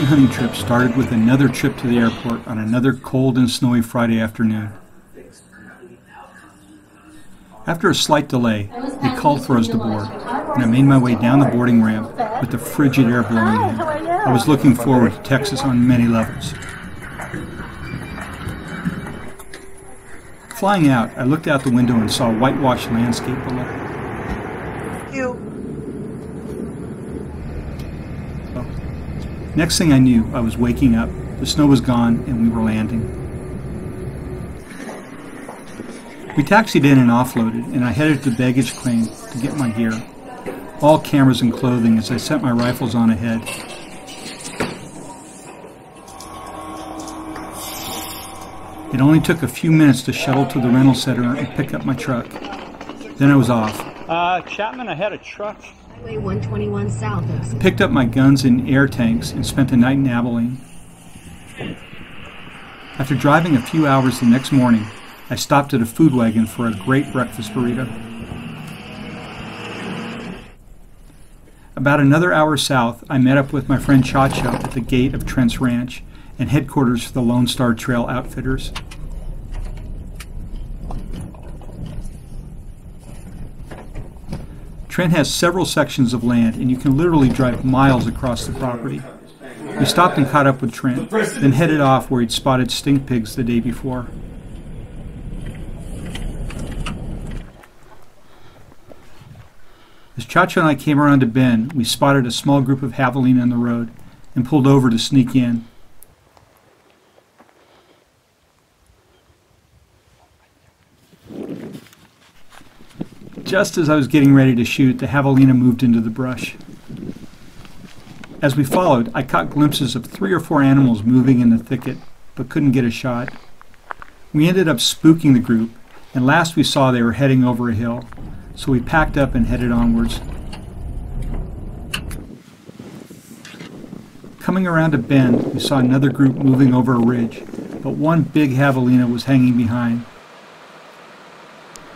hunting trip started with another trip to the airport on another cold and snowy Friday afternoon. After a slight delay, they called for us to board, and I made my way down the boarding ramp with the frigid air blowing in. I was looking forward to Texas on many levels. Flying out, I looked out the window and saw a whitewashed landscape below. Next thing I knew, I was waking up, the snow was gone, and we were landing. We taxied in and offloaded, and I headed to the baggage claim to get my gear. All cameras and clothing as I set my rifles on ahead. It only took a few minutes to shuttle to the rental center and pick up my truck. Then I was off. Chapman, I had a truck. Highway 121 south of... Picked up my guns and air tanks and spent the night in Abilene. After driving a few hours the next morning, I stopped at a food wagon for a great breakfast burrito. About another hour south, I met up with my friend Chacho at the gate of Trent's ranch and headquarters for the Lone Star Trail Outfitters. Trent has several sections of land, and you can literally drive miles across the property. We stopped and caught up with Trent, then headed off where he'd spotted stink pigs the day before. As Chacho and I came around a bend, we spotted a small group of javelina on the road and pulled over to sneak in. Just as I was getting ready to shoot, the javelina moved into the brush. As we followed, I caught glimpses of 3 or 4 animals moving in the thicket, but couldn't get a shot. We ended up spooking the group, and last we saw they were heading over a hill, so we packed up and headed onwards. Coming around a bend, we saw another group moving over a ridge, but one big javelina was hanging behind.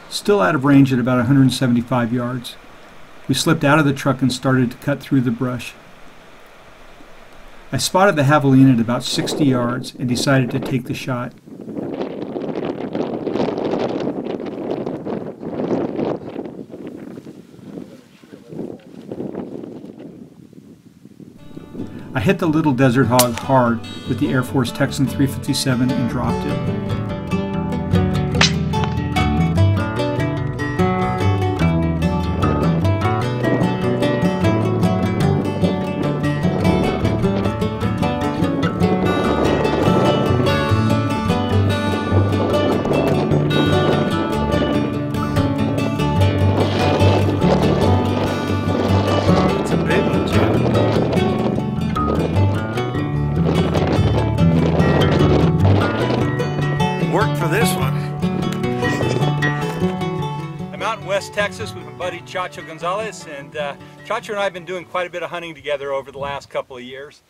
Still out of range at about 175 yards. We slipped out of the truck and started to cut through the brush. I spotted the javelina at about 60 yards and decided to take the shot. I hit the little desert hog hard with the Air Force Texan 357 and dropped it. West Texas with my buddy Chacho Gonzales, and Chacho and I have been doing quite a bit of hunting together over the last couple of years,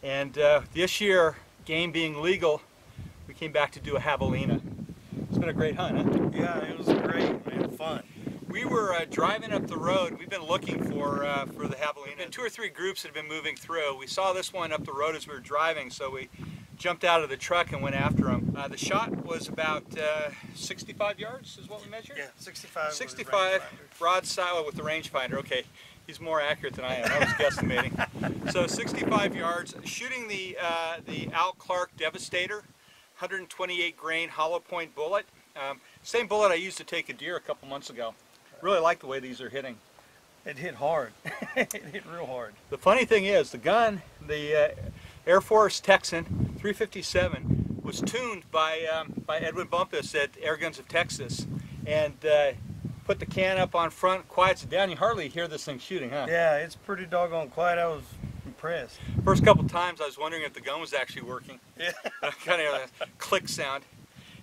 and this year, game being legal, we came back to do a javelina. It's been a great hunt, huh? Yeah, it was great, man, fun. We were driving up the road. We've been looking for the javelina, and 2 or 3 groups had been moving through. We saw this one up the road as we were driving, so we jumped out of the truck and went after him. The shot was about 65 yards is what we measured? Yeah, 65. 65 broadside with the rangefinder. Okay, he's more accurate than I am. I was guesstimating. So 65 yards, shooting the Al Clark Devastator, 128 grain hollow point bullet. Same bullet I used to take a deer a couple months ago. Really like the way these are hitting. It hit hard. It hit real hard. The funny thing is, the gun, the Air Force Texan 357, was tuned by Edwin Bumpus at Airguns of Texas, and put the can up on front, quiets it down. You hardly hear this thing shooting, huh? Yeah, it's pretty doggone quiet. I was impressed. First couple times I was wondering if the gun was actually working. Yeah. Kind of a click sound.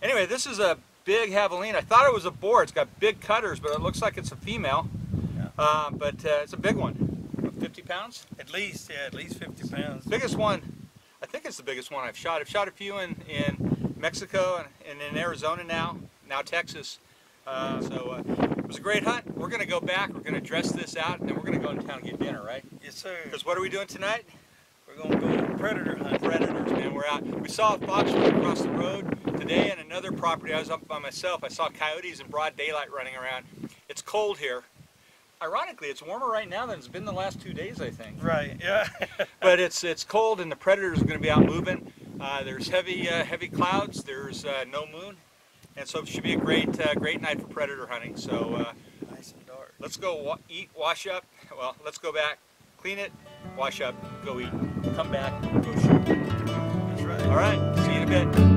Anyway, this is a big javelina. I thought it was a boar. It's got big cutters, but it looks like it's a female. Yeah. But it's a big one. 50 pounds? At least, yeah, at least 50 pounds. Biggest one, I think it's the biggest one I've shot. I've shot a few in Mexico and in Arizona now Texas. It was a great hunt. We're going to go back, we're going to dress this out, and then we're going to go in town and get dinner, right? Yes, sir. Because what are we doing tonight? We're going to go predator hunt. Predators, man. We're out. We saw a fox run across the road today, and another property I was up by myself. I saw coyotes in broad daylight running around. It's cold here. Ironically, it's warmer right now than it's been the last 2 days, I think. Right, yeah. But it's cold, and the predators are going to be out moving. There's heavy clouds. There's no moon, and so it should be a great night for predator hunting. So Nice and dark. let's go eat, wash up. Well, let's go back, clean it, wash up, go eat, come back, go shoot. That's right. All right, see you in a bit.